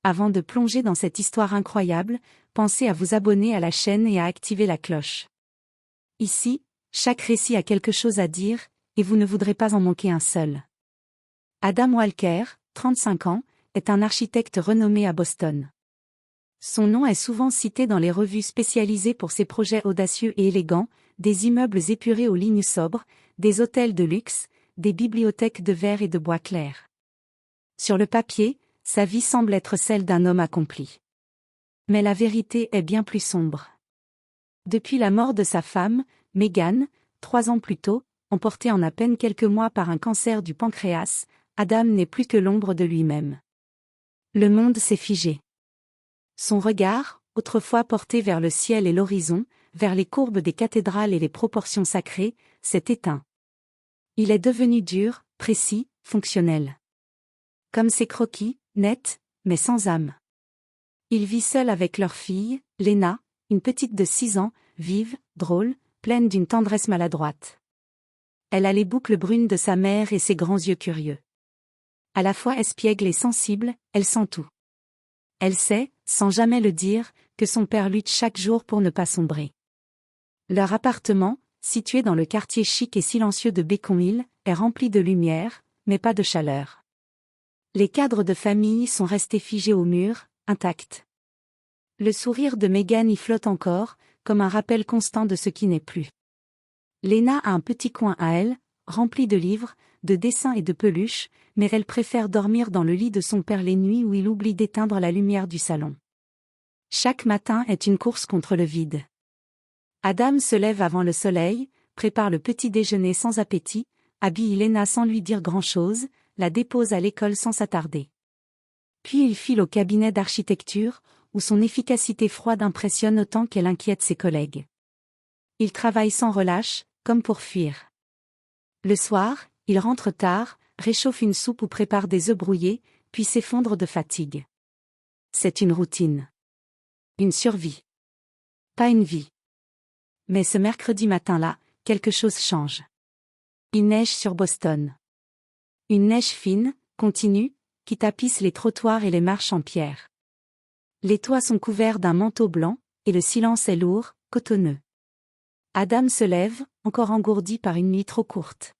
Avant de plonger dans cette histoire incroyable, pensez à vous abonner à la chaîne et à activer la cloche. Ici, chaque récit a quelque chose à dire, et vous ne voudrez pas en manquer un seul. Adam Walker, 35 ans, est un architecte renommé à Boston. Son nom est souvent cité dans les revues spécialisées pour ses projets audacieux et élégants, des immeubles épurés aux lignes sobres, des hôtels de luxe, des bibliothèques de verre et de bois clair. Sur le papier, sa vie semble être celle d'un homme accompli. Mais la vérité est bien plus sombre. Depuis la mort de sa femme, Megan, 3 ans plus tôt, emporté en à peine quelques mois par un cancer du pancréas, Adam n'est plus que l'ombre de lui-même. Le monde s'est figé. Son regard, autrefois porté vers le ciel et l'horizon, vers les courbes des cathédrales et les proportions sacrées, s'est éteint. Il est devenu dur, précis, fonctionnel. Comme ses croquis, nets, mais sans âme. Il vit seul avec leur fille, Lena, une petite de 6 ans, vive, drôle, pleine d'une tendresse maladroite. Elle a les boucles brunes de sa mère et ses grands yeux curieux. À la fois espiègle et sensible, elle sent tout. Elle sait, sans jamais le dire, que son père lutte chaque jour pour ne pas sombrer. Leur appartement, situé dans le quartier chic et silencieux de Beacon Hill, est rempli de lumière, mais pas de chaleur. Les cadres de famille sont restés figés au mur, intacts. Le sourire de Megan y flotte encore, comme un rappel constant de ce qui n'est plus. Lena a un petit coin à elle, rempli de livres, de dessins et de peluches, mais elle préfère dormir dans le lit de son père les nuits où il oublie d'éteindre la lumière du salon. Chaque matin est une course contre le vide. Adam se lève avant le soleil, prépare le petit déjeuner sans appétit, habille Lena sans lui dire grand-chose, la dépose à l'école sans s'attarder. Puis il file au cabinet d'architecture, où son efficacité froide impressionne autant qu'elle inquiète ses collègues. Il travaille sans relâche, comme pour fuir. Le soir, il rentre tard, réchauffe une soupe ou prépare des œufs brouillés, puis s'effondre de fatigue. C'est une routine. Une survie. Pas une vie. Mais ce mercredi matin-là, quelque chose change. Il neige sur Boston. Une neige fine, continue, qui tapisse les trottoirs et les marches en pierre. Les toits sont couverts d'un manteau blanc, et le silence est lourd, cotonneux. Adam se lève, encore engourdi par une nuit trop courte.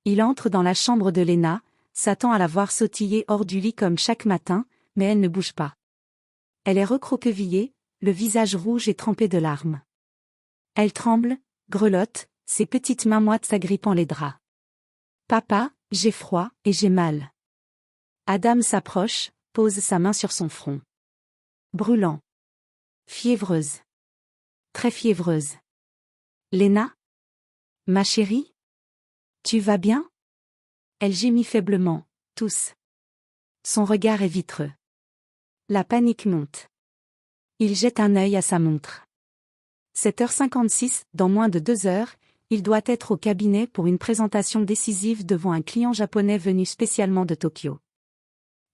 Il entre dans la chambre de Lena, s'attend à la voir sautiller hors du lit comme chaque matin, mais elle ne bouge pas. Elle est recroquevillée, le visage rouge et trempé de larmes. Elle tremble, grelotte, ses petites mains moites s'agrippant les draps. « Papa, j'ai froid et j'ai mal. » Adam s'approche, pose sa main sur son front. Brûlant. Fiévreuse. Très fiévreuse. « Lena ? Ma chérie ? Tu vas bien ?» Elle gémit faiblement, tousse. Son regard est vitreux. La panique monte. Il jette un œil à sa montre. 7h56, dans moins de 2 heures, il doit être au cabinet pour une présentation décisive devant un client japonais venu spécialement de Tokyo.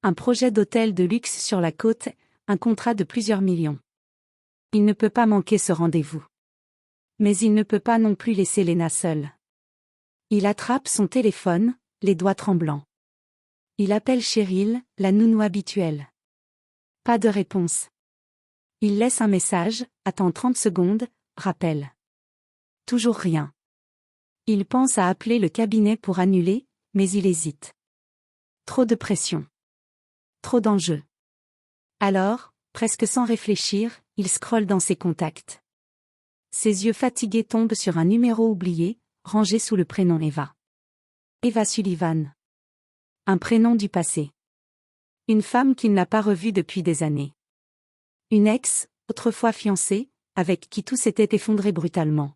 Un projet d'hôtel de luxe sur la côte, un contrat de plusieurs millions. Il ne peut pas manquer ce rendez-vous. Mais il ne peut pas non plus laisser Lena seule. Il attrape son téléphone, les doigts tremblants. Il appelle Cheryl, la nounou habituelle. Pas de réponse. Il laisse un message, attend 30 secondes, rappelle. Toujours rien. Il pense à appeler le cabinet pour annuler, mais il hésite. Trop de pression. Trop d'enjeux. Alors, presque sans réfléchir, il scrolle dans ses contacts. Ses yeux fatigués tombent sur un numéro oublié, rangé sous le prénom Eva. Eva Sullivan. Un prénom du passé. Une femme qu'il n'a pas revue depuis des années. Une ex, autrefois fiancée, avec qui tout s'était effondré brutalement.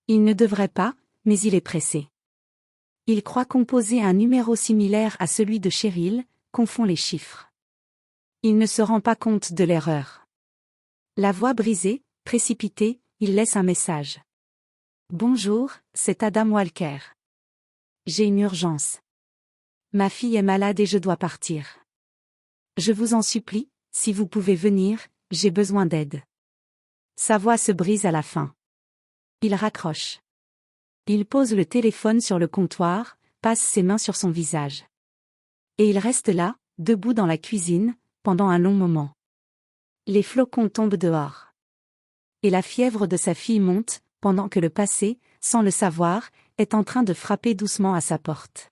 Il ne devrait pas, mais il est pressé. Il croit composer un numéro similaire à celui de Cheryl, confond les chiffres. Il ne se rend pas compte de l'erreur. La voix brisée, précipitée, il laisse un message. Bonjour, c'est Adam Walker. J'ai une urgence. Ma fille est malade et je dois partir. Je vous en supplie, si vous pouvez venir, j'ai besoin d'aide. Sa voix se brise à la fin. Il raccroche. Il pose le téléphone sur le comptoir, passe ses mains sur son visage. Et il reste là, debout dans la cuisine, pendant un long moment. Les flocons tombent dehors. Et la fièvre de sa fille monte, pendant que le passé, sans le savoir, est en train de frapper doucement à sa porte.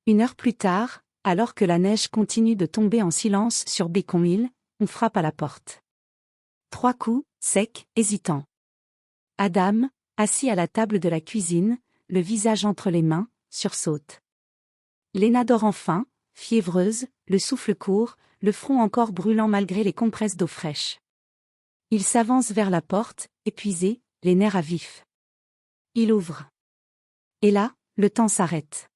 1 heure plus tard, alors que la neige continue de tomber en silence sur Beacon Hill, on frappe à la porte. 3 coups, secs, hésitants. Adam, assis à la table de la cuisine, le visage entre les mains, sursaute. Lena dort enfin, fiévreuse, le souffle court, le front encore brûlant malgré les compresses d'eau fraîche. Il s'avance vers la porte, épuisé, les nerfs à vif. Il ouvre. Et là, le temps s'arrête.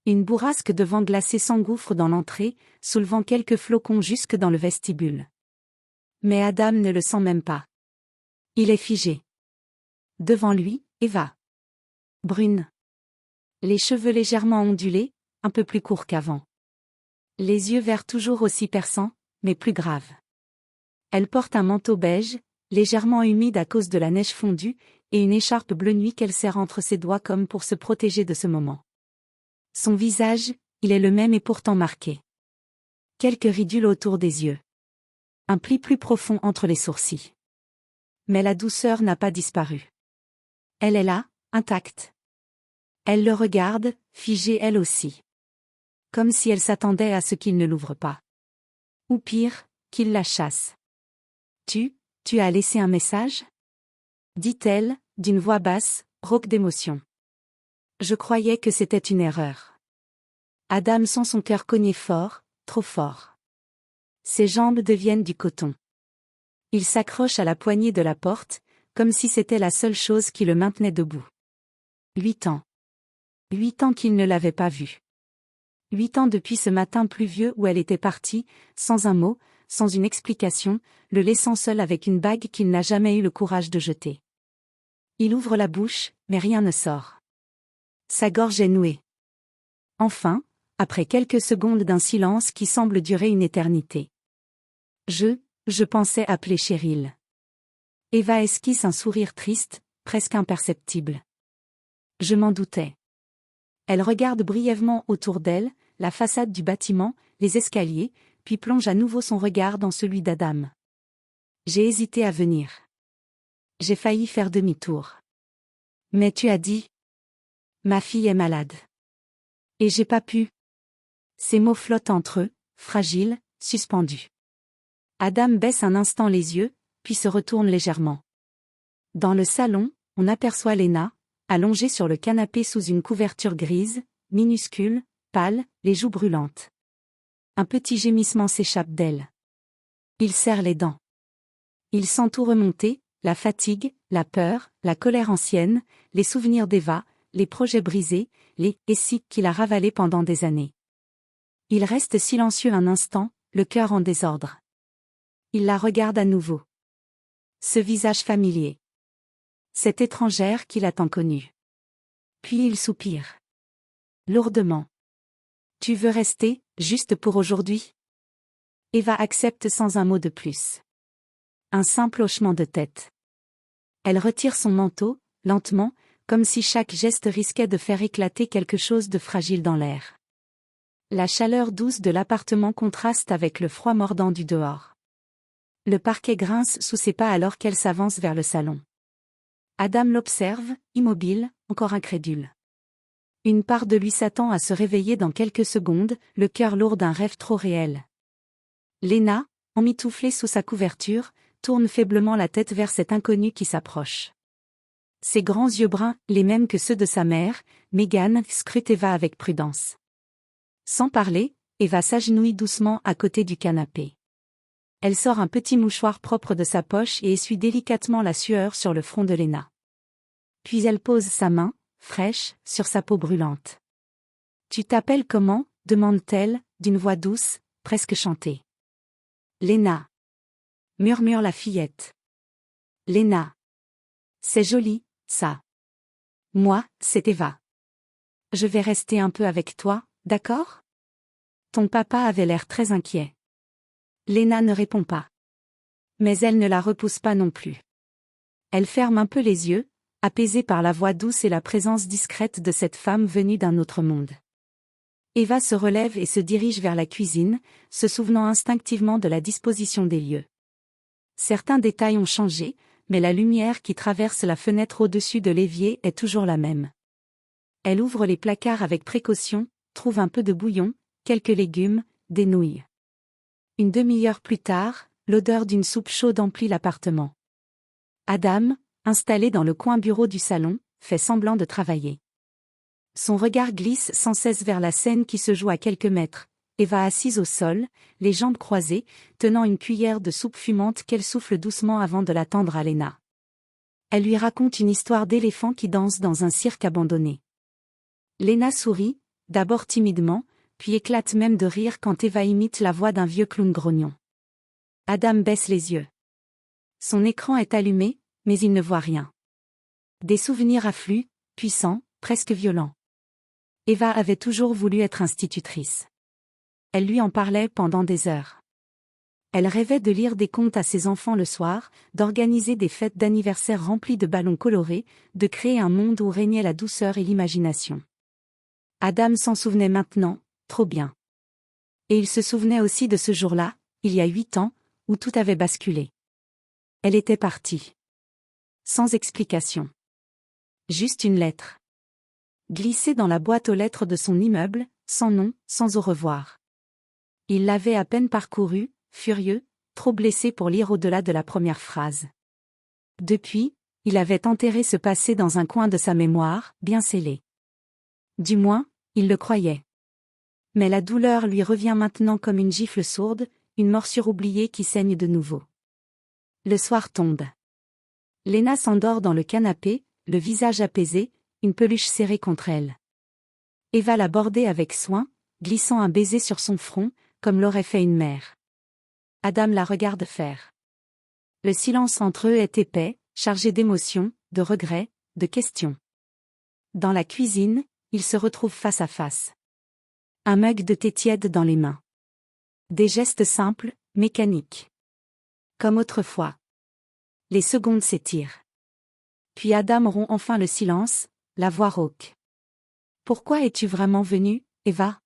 Une bourrasque de vent glacé s'engouffre dans l'entrée, soulevant quelques flocons jusque dans le vestibule. Mais Adam ne le sent même pas. Il est figé. Devant lui, Eva. Brune. Les cheveux légèrement ondulés, un peu plus courts qu'avant. Les yeux verts toujours aussi perçants, mais plus graves. Elle porte un manteau beige, légèrement humide à cause de la neige fondue, et une écharpe bleu nuit qu'elle serre entre ses doigts comme pour se protéger de ce moment. Son visage, il est le même et pourtant marqué. Quelques ridules autour des yeux. Un pli plus profond entre les sourcils. Mais la douceur n'a pas disparu. Elle est là, intacte. Elle le regarde, figée elle aussi. Comme si elle s'attendait à ce qu'il ne l'ouvre pas. Ou pire, qu'il la chasse. Tu as laissé un message ? Dit-elle, d'une voix basse, rauque d'émotion. Je croyais que c'était une erreur. Adam sent son cœur cogner fort, trop fort. Ses jambes deviennent du coton. Il s'accroche à la poignée de la porte, comme si c'était la seule chose qui le maintenait debout. 8 ans. 8 ans qu'il ne l'avait pas vue. 8 ans depuis ce matin pluvieux où elle était partie, sans un mot, sans une explication, le laissant seul avec une bague qu'il n'a jamais eu le courage de jeter. Il ouvre la bouche, mais rien ne sort. Sa gorge est nouée. Enfin, après quelques secondes d'un silence qui semble durer une éternité. Je pensais appeler Cheryl. Eva esquisse un sourire triste, presque imperceptible. Je m'en doutais. Elle regarde brièvement autour d'elle, la façade du bâtiment, les escaliers, puis plonge à nouveau son regard dans celui d'Adam. J'ai hésité à venir. J'ai failli faire demi-tour. Mais tu as dit. Ma fille est malade. Et j'ai pas pu. Ces mots flottent entre eux, fragiles, suspendus. Adam baisse un instant les yeux, puis se retourne légèrement. Dans le salon, on aperçoit Lena, allongée sur le canapé sous une couverture grise, minuscule, pâle, les joues brûlantes. Un petit gémissement s'échappe d'elle. Il serre les dents. Il sent tout remonter, la fatigue, la peur, la colère ancienne, les souvenirs d'Eva, les projets brisés, les « et si » qu'il a ravalés pendant des années. Il reste silencieux un instant, le cœur en désordre. Il la regarde à nouveau. Ce visage familier. Cette étrangère qu'il a tant connue. Puis il soupire. Lourdement. Tu veux rester, juste pour aujourd'hui ? Eva accepte sans un mot de plus. Un simple hochement de tête. Elle retire son manteau, lentement, comme si chaque geste risquait de faire éclater quelque chose de fragile dans l'air. La chaleur douce de l'appartement contraste avec le froid mordant du dehors. Le parquet grince sous ses pas alors qu'elle s'avance vers le salon. Adam l'observe, immobile, encore incrédule. Une part de lui s'attend à se réveiller dans quelques secondes, le cœur lourd d'un rêve trop réel. Lena, emmitouflée sous sa couverture, tourne faiblement la tête vers cet inconnu qui s'approche. Ses grands yeux bruns, les mêmes que ceux de sa mère, Megan, scrute Eva avec prudence. Sans parler, Eva s'agenouille doucement à côté du canapé. Elle sort un petit mouchoir propre de sa poche et essuie délicatement la sueur sur le front de Lena. Puis elle pose sa main, fraîche, sur sa peau brûlante. « Tu t'appelles comment ?» demande-t-elle, d'une voix douce, presque chantée. « Lena. » murmure la fillette. « Lena. C'est joli, ça. Moi, c'est Eva. Je vais rester un peu avec toi, d'accord ? Ton papa avait l'air très inquiet. » Lena ne répond pas. Mais elle ne la repousse pas non plus. Elle ferme un peu les yeux, apaisée par la voix douce et la présence discrète de cette femme venue d'un autre monde. Eva se relève et se dirige vers la cuisine, se souvenant instinctivement de la disposition des lieux. Certains détails ont changé, mais la lumière qui traverse la fenêtre au-dessus de l'évier est toujours la même. Elle ouvre les placards avec précaution, trouve un peu de bouillon, quelques légumes, des nouilles. Une demi-heure plus tard, l'odeur d'une soupe chaude emplit l'appartement. Adam, installé dans le coin bureau du salon, fait semblant de travailler. Son regard glisse sans cesse vers la scène qui se joue à quelques mètres. Eva assise au sol, les jambes croisées, tenant une cuillère de soupe fumante qu'elle souffle doucement avant de la tendre à Lena. Elle lui raconte une histoire d'éléphant qui danse dans un cirque abandonné. Lena sourit, d'abord timidement, puis éclate même de rire quand Eva imite la voix d'un vieux clown grognon. Adam baisse les yeux. Son écran est allumé, mais il ne voit rien. Des souvenirs affluent, puissants, presque violents. Eva avait toujours voulu être institutrice. Elle lui en parlait pendant des heures. Elle rêvait de lire des contes à ses enfants le soir, d'organiser des fêtes d'anniversaire remplies de ballons colorés, de créer un monde où régnait la douceur et l'imagination. Adam s'en souvenait maintenant, trop bien. Et il se souvenait aussi de ce jour-là, il y a 8 ans, où tout avait basculé. Elle était partie. Sans explication. Juste une lettre. Glissée dans la boîte aux lettres de son immeuble, sans nom, sans au revoir. Il l'avait à peine parcourue, furieux, trop blessé pour lire au-delà de la première phrase. Depuis, il avait enterré ce passé dans un coin de sa mémoire, bien scellé. Du moins, il le croyait. Mais la douleur lui revient maintenant comme une gifle sourde, une morsure oubliée qui saigne de nouveau. Le soir tombe. Lena s'endort dans le canapé, le visage apaisé, une peluche serrée contre elle. Eva l'a bordée avec soin, glissant un baiser sur son front, comme l'aurait fait une mère. Adam la regarde faire. Le silence entre eux est épais, chargé d'émotions, de regrets, de questions. Dans la cuisine, ils se retrouvent face à face. Un mug de thé tiède dans les mains. Des gestes simples, mécaniques. Comme autrefois. Les secondes s'étirent. Puis Adam rompt enfin le silence, la voix rauque. « Pourquoi es-tu vraiment venue, Eva ?»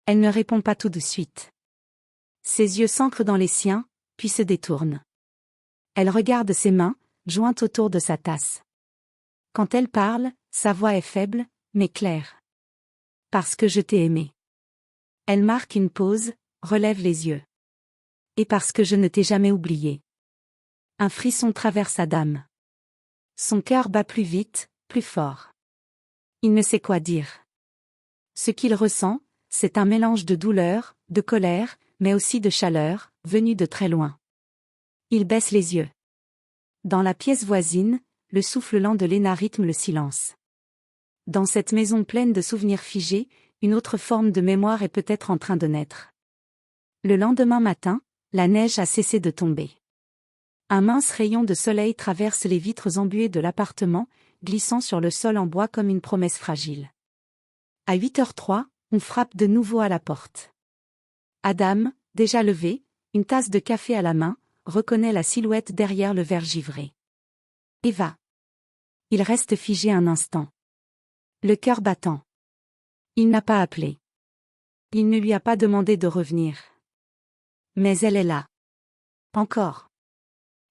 Elle ne répond pas tout de suite. Ses yeux s'ancrent dans les siens, puis se détournent. Elle regarde ses mains, jointes autour de sa tasse. Quand elle parle, sa voix est faible, mais claire. « Parce que je t'ai aimé. » Elle marque une pause, relève les yeux. « Et parce que je ne t'ai jamais oublié. » Un frisson traverse Adam. Son cœur bat plus vite, plus fort. Il ne sait quoi dire. Ce qu'il ressent, c'est un mélange de douleur, de colère, mais aussi de chaleur, venue de très loin. Il baisse les yeux. Dans la pièce voisine, le souffle lent de Lena rythme le silence. Dans cette maison pleine de souvenirs figés, une autre forme de mémoire est peut-être en train de naître. Le lendemain matin, la neige a cessé de tomber. Un mince rayon de soleil traverse les vitres embuées de l'appartement, glissant sur le sol en bois comme une promesse fragile. À 8h03, on frappe de nouveau à la porte. Adam, déjà levé, une tasse de café à la main, reconnaît la silhouette derrière le verre givré. Eva. Il reste figé un instant. Le cœur battant. Il n'a pas appelé. Il ne lui a pas demandé de revenir. Mais elle est là. Encore.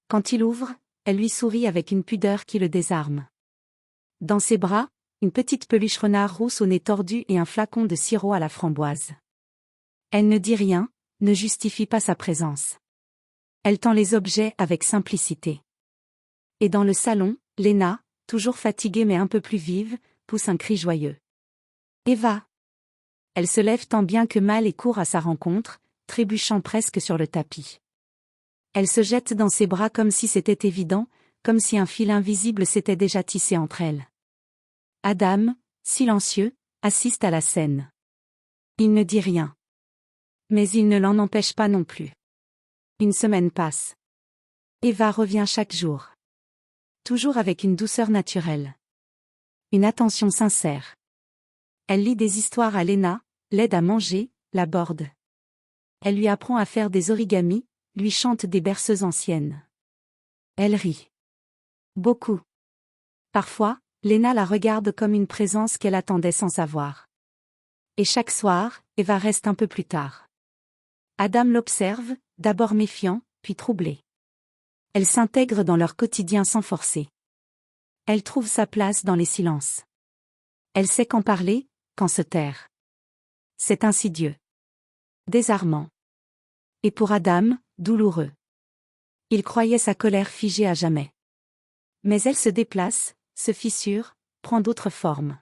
Quand il ouvre, elle lui sourit avec une pudeur qui le désarme. Dans ses bras, une petite peluche renard rousse au nez tordu et un flacon de sirop à la framboise. Elle ne dit rien, ne justifie pas sa présence. Elle tend les objets avec simplicité. Et dans le salon, Lena, toujours fatiguée mais un peu plus vive, pousse un cri joyeux. Eva. Elle se lève tant bien que mal et court à sa rencontre, trébuchant presque sur le tapis. Elle se jette dans ses bras comme si c'était évident, comme si un fil invisible s'était déjà tissé entre elles. Adam, silencieux, assiste à la scène. Il ne dit rien. Mais il ne l'en empêche pas non plus. Une semaine passe. Eva revient chaque jour. Toujours avec une douceur naturelle. Une attention sincère. Elle lit des histoires à Lena, l'aide à manger, la borde. Elle lui apprend à faire des origamis, lui chante des berceuses anciennes. Elle rit. Beaucoup. Parfois, Lena la regarde comme une présence qu'elle attendait sans savoir. Et chaque soir, Eva reste un peu plus tard. Adam l'observe, d'abord méfiant, puis troublé. Elle s'intègre dans leur quotidien sans forcer. Elle trouve sa place dans les silences. Elle sait quand parler, quand se taire. C'est insidieux. Désarmant. Et pour Adam, douloureux. Il croyait sa colère figée à jamais. Mais elle se déplace, se fissure, prend d'autres formes.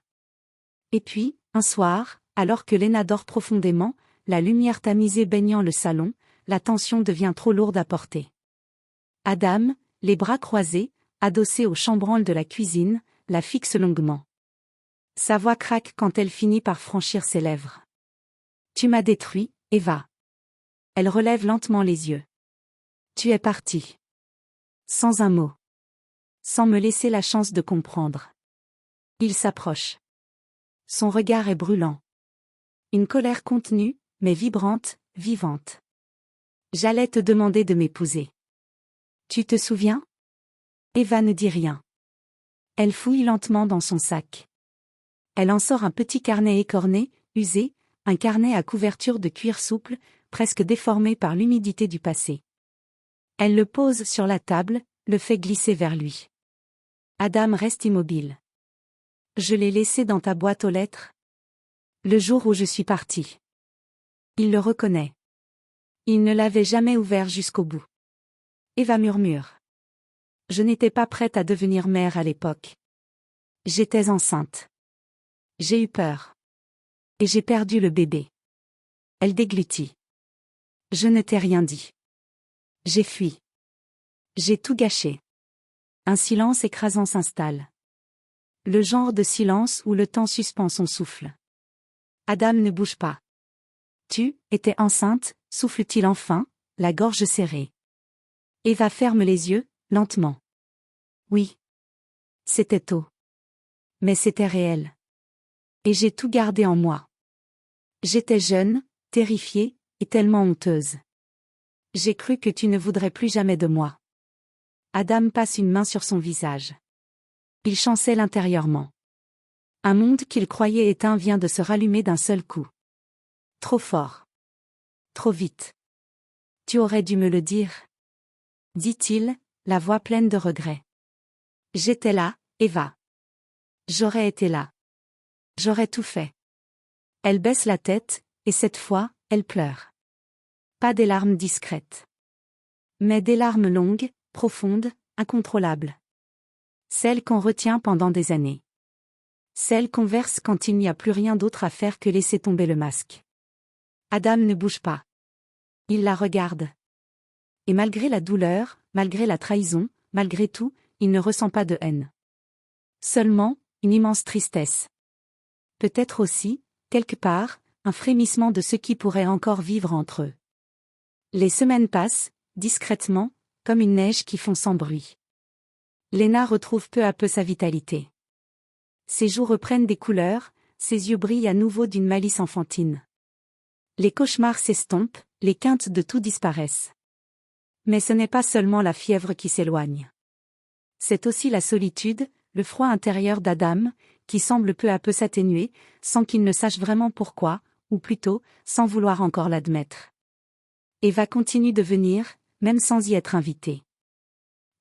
Et puis, un soir, alors que Lena dort profondément, la lumière tamisée baignant le salon, la tension devient trop lourde à porter. Adam, les bras croisés, adossé au chambranle de la cuisine, la fixe longuement. Sa voix craque quand elle finit par franchir ses lèvres. « Tu m'as détruit, Eva. » Elle relève lentement les yeux. « Tu es partie. » Sans un mot. Sans me laisser la chance de comprendre. Il s'approche. Son regard est brûlant. Une colère contenue, mais vibrante, vivante. « J'allais te demander de m'épouser. Tu te souviens ? » Eva ne dit rien. Elle fouille lentement dans son sac. Elle en sort un petit carnet écorné, usé, un carnet à couverture de cuir souple, presque déformé par l'humidité du passé. Elle le pose sur la table, le fait glisser vers lui. Adam reste immobile. « Je l'ai laissé dans ta boîte aux lettres. Le jour où je suis partie. » Il le reconnaît. Il ne l'avait jamais ouvert jusqu'au bout. Eva murmure. « Je n'étais pas prête à devenir mère à l'époque. J'étais enceinte. J'ai eu peur. Et j'ai perdu le bébé. » Elle déglutit. « Je ne t'ai rien dit. J'ai fui. J'ai tout gâché. » Un silence écrasant s'installe. Le genre de silence où le temps suspend son souffle. Adam ne bouge pas. « Tu étais enceinte ?» souffle-t-il enfin, la gorge serrée. Eva ferme les yeux, lentement. « Oui. C'était tôt. Mais c'était réel. Et j'ai tout gardé en moi. J'étais jeune, terrifiée, et tellement honteuse. J'ai cru que tu ne voudrais plus jamais de moi. » Adam passe une main sur son visage. Il chancelle intérieurement. Un monde qu'il croyait éteint vient de se rallumer d'un seul coup. Trop fort. Trop vite. « Tu aurais dû me le dire. » dit-il, la voix pleine de regret. « J'étais là, Eva. J'aurais été là. J'aurais tout fait. » Elle baisse la tête, et cette fois, elle pleure. Pas des larmes discrètes. Mais des larmes longues, profondes, incontrôlables. Celles qu'on retient pendant des années. Celles qu'on verse quand il n'y a plus rien d'autre à faire que laisser tomber le masque. Adam ne bouge pas. Il la regarde. Et malgré la douleur, malgré la trahison, malgré tout, il ne ressent pas de haine. Seulement, une immense tristesse. Peut-être aussi, quelque part, un frémissement de ceux qui pourraient encore vivre entre eux. Les semaines passent, discrètement, comme une neige qui fond sans bruit. Lena retrouve peu à peu sa vitalité. Ses joues reprennent des couleurs, ses yeux brillent à nouveau d'une malice enfantine. Les cauchemars s'estompent, les quintes de tout disparaissent. Mais ce n'est pas seulement la fièvre qui s'éloigne. C'est aussi la solitude, le froid intérieur d'Adam, qui semble peu à peu s'atténuer, sans qu'il ne sache vraiment pourquoi, ou plutôt, sans vouloir encore l'admettre. Eva continue de venir, même sans y être invitée.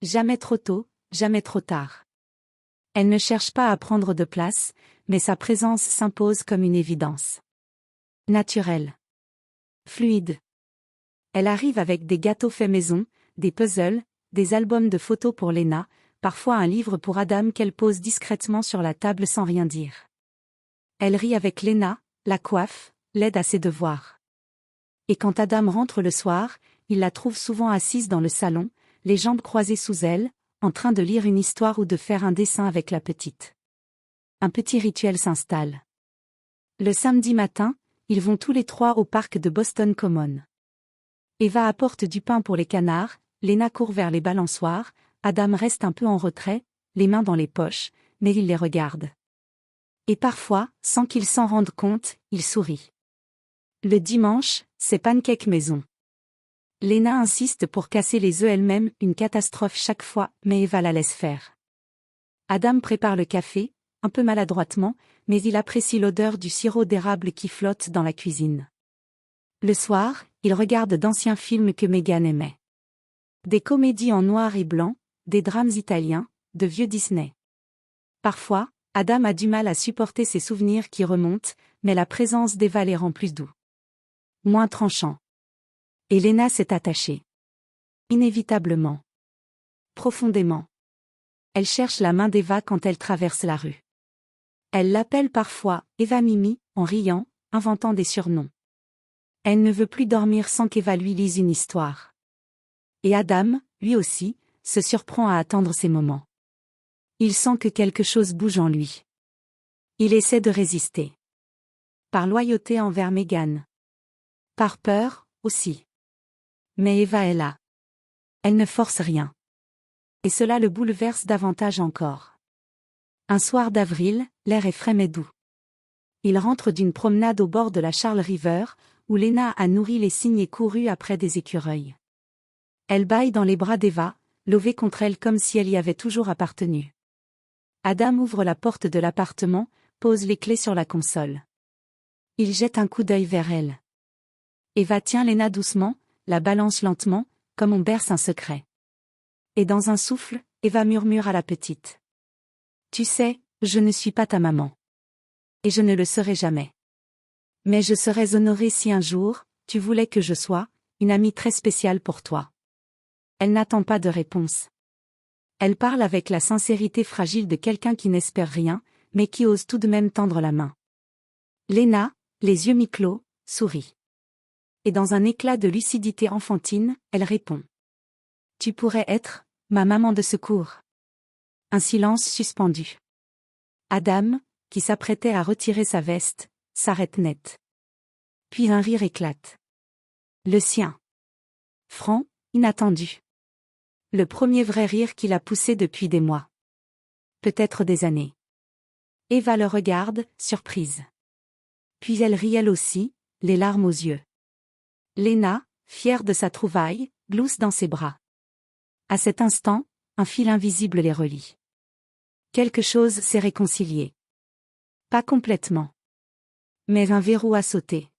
Jamais trop tôt, jamais trop tard. Elle ne cherche pas à prendre de place, mais sa présence s'impose comme une évidence. Naturelle. Fluide. Elle arrive avec des gâteaux faits maison, des puzzles, des albums de photos pour Lena, parfois un livre pour Adam qu'elle pose discrètement sur la table sans rien dire. Elle rit avec Lena, la coiffe, l'aide à ses devoirs. Et quand Adam rentre le soir, il la trouve souvent assise dans le salon, les jambes croisées sous elle, en train de lire une histoire ou de faire un dessin avec la petite. Un petit rituel s'installe. Le samedi matin, ils vont tous les trois au parc de Boston Common. Eva apporte du pain pour les canards, Lena court vers les balançoires, Adam reste un peu en retrait, les mains dans les poches, mais il les regarde. Et parfois, sans qu'il s'en rende compte, il sourit. Le dimanche, c'est pancake maison. Lena insiste pour casser les œufs elle-même, une catastrophe chaque fois, mais Eva la laisse faire. Adam prépare le café, un peu maladroitement, mais il apprécie l'odeur du sirop d'érable qui flotte dans la cuisine. Le soir, il regarde d'anciens films que Meghan aimait. Des comédies en noir et blanc, des drames italiens, de vieux Disney. Parfois, Adam a du mal à supporter ces souvenirs qui remontent, mais la présence d'Eva les rend plus doux. Moins tranchants. Et Lena s'est attachée. Inévitablement. Profondément. Elle cherche la main d'Eva quand elle traverse la rue. Elle l'appelle parfois Eva Mimi, en riant, inventant des surnoms. Elle ne veut plus dormir sans qu'Eva lui lise une histoire. Et Adam, lui aussi, se surprend à attendre ces moments. Il sent que quelque chose bouge en lui. Il essaie de résister. Par loyauté envers Meghan. Par peur, aussi. Mais Eva est là. Elle ne force rien. Et cela le bouleverse davantage encore. Un soir d'avril, l'air est frais mais doux. Il rentre d'une promenade au bord de la Charles River, où Lena a nourri les cygnes et couru après des écureuils. Elle bâille dans les bras d'Eva, levée contre elle comme si elle y avait toujours appartenu. Adam ouvre la porte de l'appartement, pose les clés sur la console. Il jette un coup d'œil vers elle. Eva tient Lena doucement, la balance lentement, comme on berce un secret. Et dans un souffle, Eva murmure à la petite. « Tu sais, je ne suis pas ta maman. Et je ne le serai jamais. Mais je serais honorée si un jour, tu voulais que je sois, une amie très spéciale pour toi. » Elle n'attend pas de réponse. Elle parle avec la sincérité fragile de quelqu'un qui n'espère rien, mais qui ose tout de même tendre la main. Lena, les yeux mi-clos, sourit. Et dans un éclat de lucidité enfantine, elle répond. « Tu pourrais être, ma maman de secours. » Un silence suspendu. Adam, qui s'apprêtait à retirer sa veste, s'arrête net. Puis un rire éclate. Le sien. Franc, inattendu. Le premier vrai rire qu'il a poussé depuis des mois. Peut-être des années. Eva le regarde, surprise. Puis elle rit elle aussi, les larmes aux yeux. Lena, fière de sa trouvaille, glousse dans ses bras. À cet instant, un fil invisible les relie. Quelque chose s'est réconcilié. Pas complètement. Mais un verrou a sauté.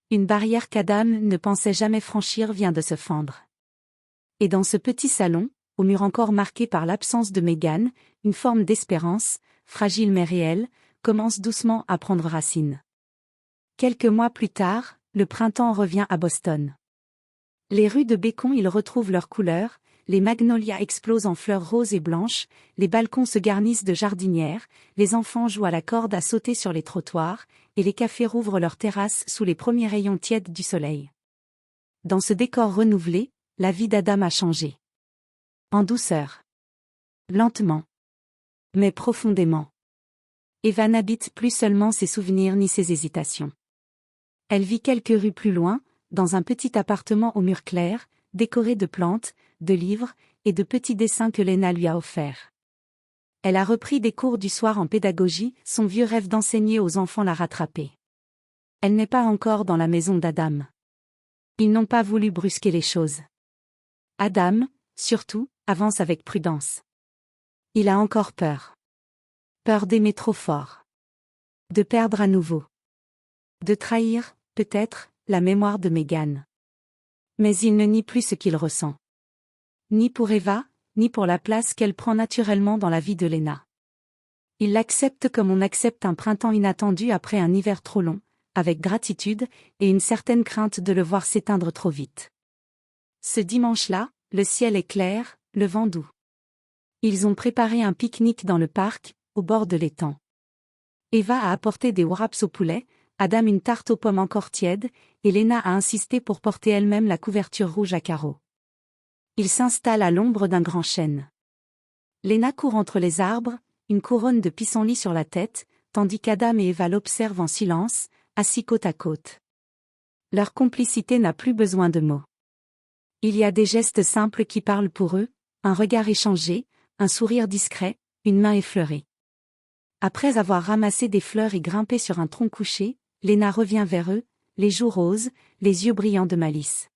Une barrière qu'Adam ne pensait jamais franchir vient de se fendre. Et dans ce petit salon, au mur encore marqué par l'absence de Meghan, une forme d'espérance, fragile mais réelle, commence doucement à prendre racine. Quelques mois plus tard, le printemps revient à Boston. Les rues de Beacon-Hill retrouvent leur couleur, les magnolias explosent en fleurs roses et blanches, les balcons se garnissent de jardinières, les enfants jouent à la corde à sauter sur les trottoirs, et les cafés rouvrent leurs terrasses sous les premiers rayons tièdes du soleil. Dans ce décor renouvelé, la vie d'Adam a changé. En douceur. Lentement. Mais profondément. Eva n'habite plus seulement ses souvenirs ni ses hésitations. Elle vit quelques rues plus loin, dans un petit appartement aux murs clairs, décoré de plantes, de livres, et de petits dessins que Lena lui a offerts. Elle a repris des cours du soir en pédagogie, son vieux rêve d'enseigner aux enfants l'a rattrapée. Elle n'est pas encore dans la maison d'Adam. Ils n'ont pas voulu brusquer les choses. Adam, surtout, avance avec prudence. Il a encore peur. Peur d'aimer trop fort. De perdre à nouveau. De trahir, peut-être, la mémoire de Meghan. Mais il ne nie plus ce qu'il ressent. Ni pour Eva, ni pour la place qu'elle prend naturellement dans la vie de Lena. Il l'accepte comme on accepte un printemps inattendu après un hiver trop long, avec gratitude et une certaine crainte de le voir s'éteindre trop vite. Ce dimanche-là, le ciel est clair, le vent doux. Ils ont préparé un pique-nique dans le parc, au bord de l'étang. Eva a apporté des wraps au poulet, Adam une tarte aux pommes encore tiède, et Lena a insisté pour porter elle-même la couverture rouge à carreaux. Ils s'installent à l'ombre d'un grand chêne. Lena court entre les arbres, une couronne de pissenlit sur la tête, tandis qu'Adam et Eva l'observent en silence, assis côte à côte. Leur complicité n'a plus besoin de mots. Il y a des gestes simples qui parlent pour eux, un regard échangé, un sourire discret, une main effleurée. Après avoir ramassé des fleurs et grimpé sur un tronc couché, Lena revient vers eux, les joues roses, les yeux brillants de malice.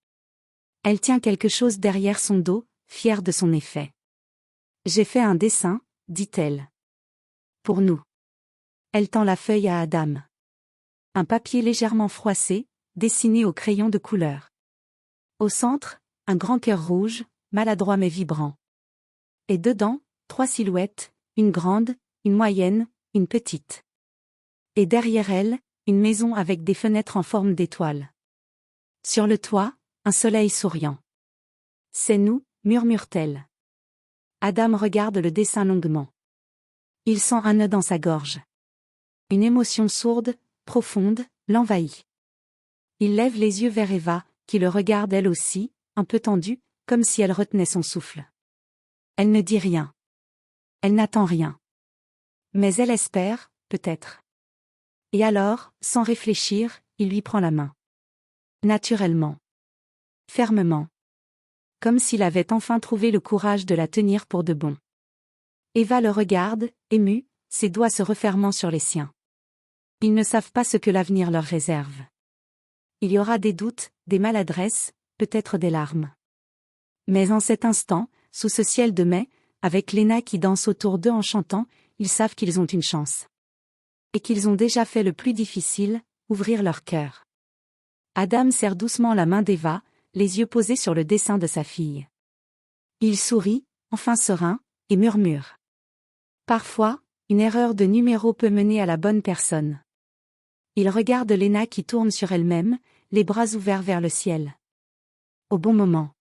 Elle tient quelque chose derrière son dos, fière de son effet. « J'ai fait un dessin, dit-elle. Pour nous. » Elle tend la feuille à Adam. Un papier légèrement froissé, dessiné au crayon de couleur. Au centre, un grand cœur rouge, maladroit mais vibrant. Et dedans, 3 silhouettes, une grande, une moyenne, une petite. Et derrière elle, une maison avec des fenêtres en forme d'étoile. Sur le toit, un soleil souriant. C'est nous, murmure-t-elle. Adam regarde le dessin longuement. Il sent un nœud dans sa gorge. Une émotion sourde, profonde, l'envahit. Il lève les yeux vers Eva, qui le regarde elle aussi, un peu tendue, comme si elle retenait son souffle. Elle ne dit rien. Elle n'attend rien. Mais elle espère, peut-être. Et alors, sans réfléchir, il lui prend la main. Naturellement. Fermement. Comme s'il avait enfin trouvé le courage de la tenir pour de bon. Eva le regarde, émue, ses doigts se refermant sur les siens. Ils ne savent pas ce que l'avenir leur réserve. Il y aura des doutes, des maladresses, peut-être des larmes. Mais en cet instant, sous ce ciel de mai, avec Léna qui danse autour d'eux en chantant, ils savent qu'ils ont une chance. Et qu'ils ont déjà fait le plus difficile, ouvrir leur cœur. Adam serre doucement la main d'Eva, les yeux posés sur le dessin de sa fille. Il sourit, enfin serein, et murmure. Parfois, une erreur de numéro peut mener à la bonne personne. Il regarde Léna qui tourne sur elle-même, les bras ouverts vers le ciel. Au bon moment.